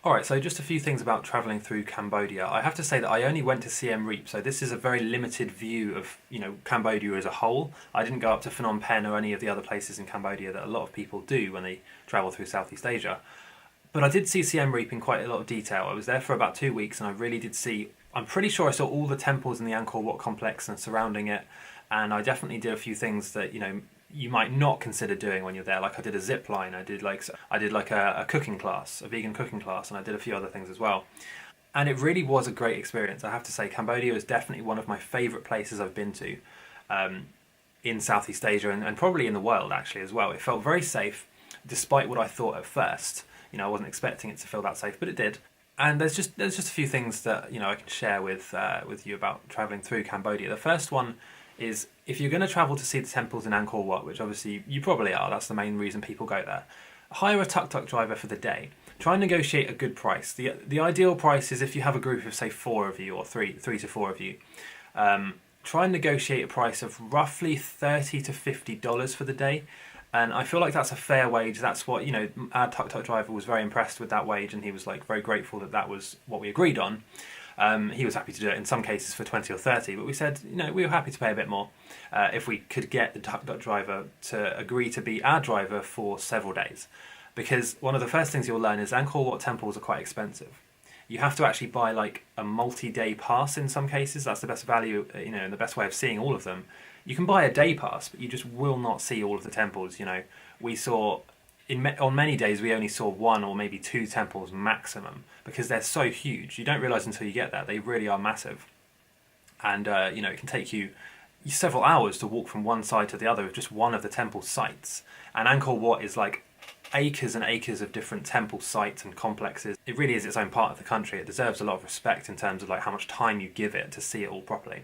Alright, so just a few things about travelling through Cambodia. I have to say that I only went to Siem Reap, so this is a very limited view of, Cambodia as a whole. I didn't go up to Phnom Penh or any of the other places in Cambodia that a lot of people do when they travel through Southeast Asia. But I did see Siem Reap in quite a lot of detail. I was there for about 2 weeks and I really did see, I'm pretty sure I saw all the temples in the Angkor Wat complex and surrounding it, and I definitely did a few things that, you might not consider doing when you're there. Like I did a zip line, I did like a cooking class, a vegan cooking class, and I did a few other things as well. And it really was a great experience. I have to say, Cambodia is definitely one of my favourite places I've been to in Southeast Asia and probably in the world actually as well. It felt very safe, despite what I thought at first. I wasn't expecting it to feel that safe, but it did. And there's just a few things that I can share with you about travelling through Cambodia. The first one is, if you're going to travel to see the temples in Angkor Wat, which obviously you probably are, that's the main reason people go there, hire a tuk-tuk driver for the day. Try and negotiate a good price. The ideal price is if you have a group of, say, 4 of you or three to 4 of you. Try and negotiate a price of roughly $30 to $50 for the day. And I feel like that's a fair wage. That's what, our tuk-tuk driver was very impressed with that wage, and he was very grateful that was what we agreed on. He was happy to do it in some cases for 20 or 30, but we said, we were happy to pay a bit more if we could get the tuk-tuk driver to agree to be our driver for several days. Because one of the first things you'll learn is Angkor Wat temples are quite expensive. You have to actually buy a multi-day pass in some cases. That's the best value, and the best way of seeing all of them. You can buy a day pass, but you just will not see all of the temples. We saw, on many days, we only saw 1 or maybe 2 temples maximum, because they're so huge. You don't realise until you get there. They really are massive. And, it can take you several hours to walk from one side to the other with just one of the temple sites. And Angkor Wat is acres and acres of different temple sites and complexes. It really is its own part of the country. It deserves a lot of respect in terms of how much time you give it to see it all properly.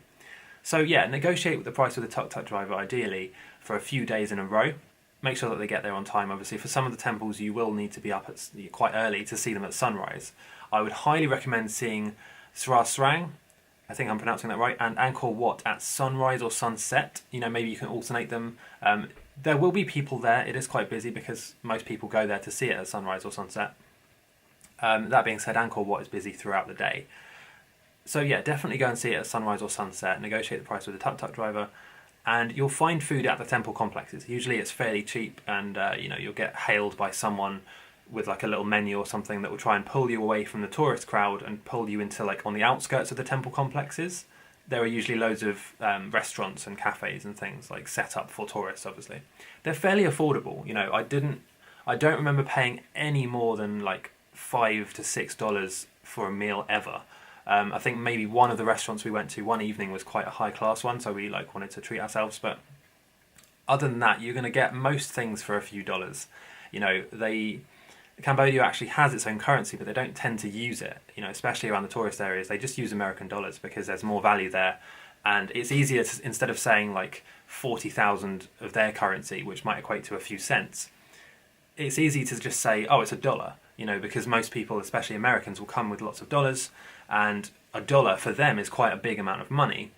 So yeah, negotiate with the price with the tuk-tuk driver, ideally, for a few days in a row. Make sure that they get there on time. Obviously, for some of the temples, you will need to be up quite early to see them at sunrise. I would highly recommend seeing Srasrang, I think I'm pronouncing that right, and Angkor Wat at sunrise or sunset. Maybe you can alternate them. There will be people there. It is quite busy because most people go there to see it at sunrise or sunset. That being said, Angkor Wat is busy throughout the day. So yeah, definitely go and see it at sunrise or sunset. Negotiate the price with the tuk-tuk driver. And you'll find food at the temple complexes. Usually it's fairly cheap, and you'll get hailed by someone with a little menu or something that will try and pull you away from the tourist crowd and pull you into on the outskirts of the temple complexes. There are usually loads of restaurants and cafes and things set up for tourists. Obviously, they're fairly affordable. I don't remember paying any more than $5 to $6 for a meal ever. I think maybe one of the restaurants we went to one evening was quite a high class one, so we wanted to treat ourselves. But other than that, you're going to get most things for a few dollars. Cambodia actually has its own currency, but they don't tend to use it. Especially around the tourist areas, they just use American dollars because there's more value there, and it's easier to, instead of saying 40,000 of their currency, which might equate to a few cents. It's easy to just say, oh, it's a dollar. Because most people, especially Americans, will come with lots of dollars, and a dollar for them is quite a big amount of money.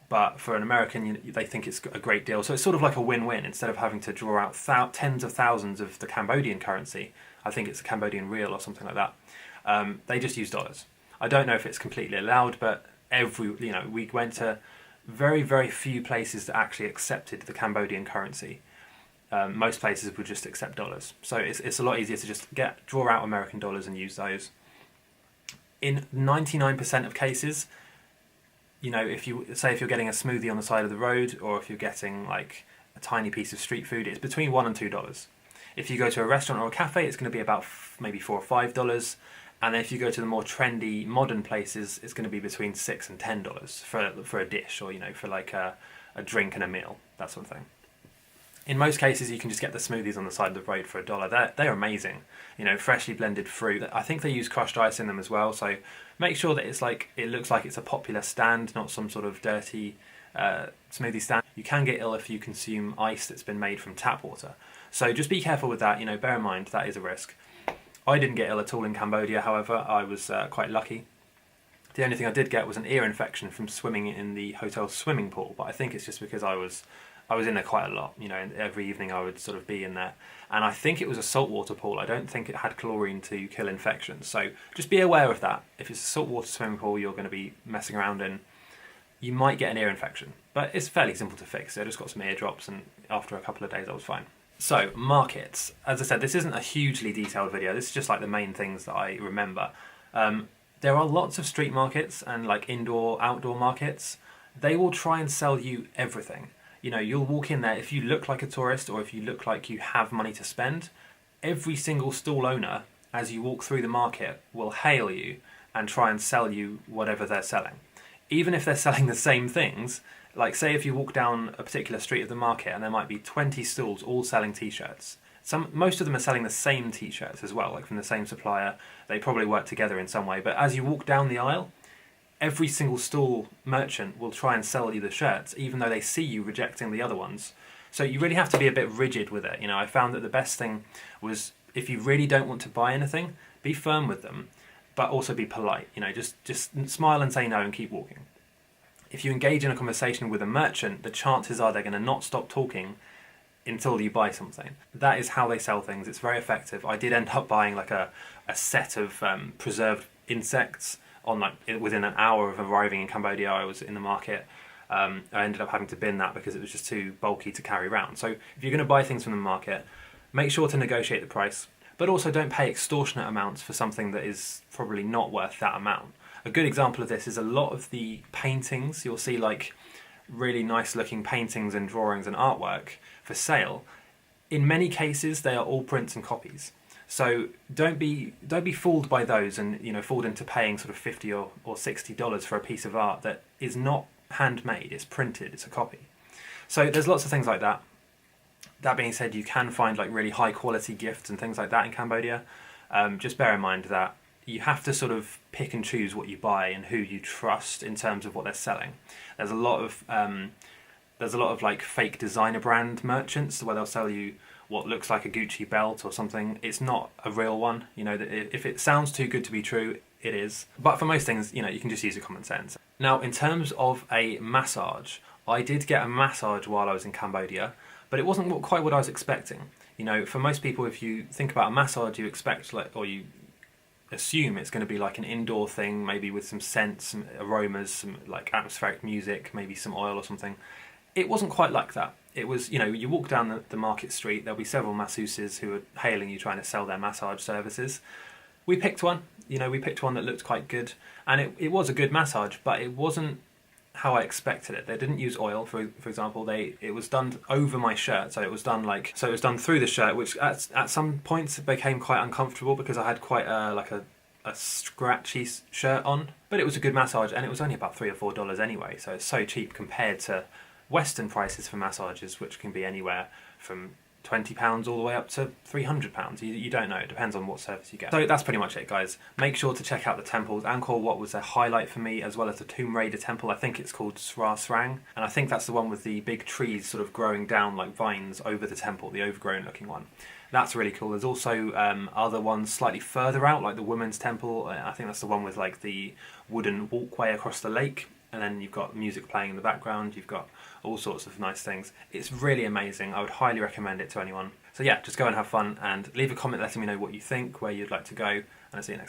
But for an American, they think it's a great deal. So it's sort of like a win-win. Instead of having to draw out tens of thousands of the Cambodian currency, I think it's a Cambodian riel or something like that, they just use dollars. I don't know if it's completely allowed, but we went to very, very few places that actually accepted the Cambodian currency. Most places would just accept dollars. So it's a lot easier to just draw out American dollars and use those. In 99% of cases, if you're getting a smoothie on the side of the road, or if you're getting a tiny piece of street food, it's between $1 and $2. If you go to a restaurant or a cafe, it's going to be about maybe $4 or $5. And then if you go to the more trendy, modern places, it's going to be between $6 and $10 for a dish, or for a drink and a meal, that sort of thing. In most cases, you can just get the smoothies on the side of the road for $1. They're amazing. Freshly blended fruit. I think they use crushed ice in them as well. So make sure that it looks like it's a popular stand, not some sort of dirty smoothie stand. You can get ill if you consume ice that's been made from tap water. So just be careful with that. Bear in mind that is a risk. I didn't get ill at all in Cambodia. However, I was quite lucky. The only thing I did get was an ear infection from swimming in the hotel swimming pool. But I think it's just because I was I was in there quite a lot, you know, and every evening I would sort of be in there. And I think it was a saltwater pool. I don't think it had chlorine to kill infections. So just be aware of that. If it's a saltwater swimming pool you're going to be messing around in, you might get an ear infection. But it's fairly simple to fix. I just got some ear drops and after a couple of days I was fine. So, markets. As I said, this isn't a hugely detailed video. This is just like the main things that I remember. There are lots of street markets and like indoor, outdoor markets. They will try and sell you everything. You know, you'll walk in there, if you look like a tourist or if you look like you have money to spend, every single stall owner, as you walk through the market, will hail you and try and sell you whatever they're selling. Even if they're selling the same things, like say if you walk down a particular street of the market and there might be 20 stalls all selling t-shirts. Most of them are selling the same t-shirts as well, like from the same supplier. They probably work together in some way, but as you walk down the aisle, every single stall merchant will try and sell you the shirts, even though they see you rejecting the other ones. So you really have to be a bit rigid with it. You know, I found that the best thing was if you really don't want to buy anything, be firm with them, but also be polite. You know, just smile and say no and keep walking. If you engage in a conversation with a merchant, the chances are they're going to not stop talking until you buy something. That is how they sell things. It's very effective. I did end up buying like a set of preserved insects on like within an hour of arriving in Cambodia. I was in the market. I ended up having to bin that because it was just too bulky to carry around. So if you're going to buy things from the market, make sure to negotiate the price, but also don't pay extortionate amounts for something that is probably not worth that amount. A good example of this is a lot of the paintings. You'll see like really nice looking paintings and drawings and artwork for sale. In many cases, they are all prints and copies. So don't be fooled by those and, you know, fooled into paying sort of $50 or $60 for a piece of art that is not handmade. It's printed. It's a copy. So there's lots of things like that. That being said, you can find like really high quality gifts and things like that in Cambodia. Just bear in mind that you have to sort of pick and choose what you buy and who you trust in terms of what they're selling. There's a lot of like fake designer brand merchants where they'll sell you what looks like a Gucci belt or something. It's not a real one. You know, if it sounds too good to be true, it is. But for most things, you know, you can just use your common sense. Now, in terms of a massage, I did get a massage while I was in Cambodia, but it wasn't quite what I was expecting. You know, for most people, if you think about a massage, you expect or you assume it's going to be like an indoor thing, maybe with some scents, some aromas, some like atmospheric music, maybe some oil or something. It wasn't quite like that. It was, you know, you walk down the market street, there'll be several masseuses who are hailing you trying to sell their massage services. We picked one, you know, we picked one that looked quite good, and it was a good massage, but it wasn't how I expected it. They didn't use oil, for example. It was done over my shirt, so it was done through the shirt, which at some points became quite uncomfortable because I had quite a scratchy shirt on. But it was a good massage, and it was only about $3 or $4 anyway, so it's so cheap compared to Western prices for massages, which can be anywhere from £20 all the way up to £300. You don't know, it depends on what service you get. So that's pretty much it, guys. Make sure to check out the temples. Angkor Wat was a highlight for me, as well as the Tomb Raider temple. I think it's called Sra Srang, and I think that's the one with the big trees sort of growing down like vines over the temple, the overgrown looking one. That's really cool. There's also other ones slightly further out, like the Women's Temple. I think that's the one with like the wooden walkway across the lake, and then you've got music playing in the background. You've got all sorts of nice things. It's really amazing. I would highly recommend it to anyone. So yeah, just go and have fun and leave a comment letting me know what you think, where you'd like to go, and I'll see you next time.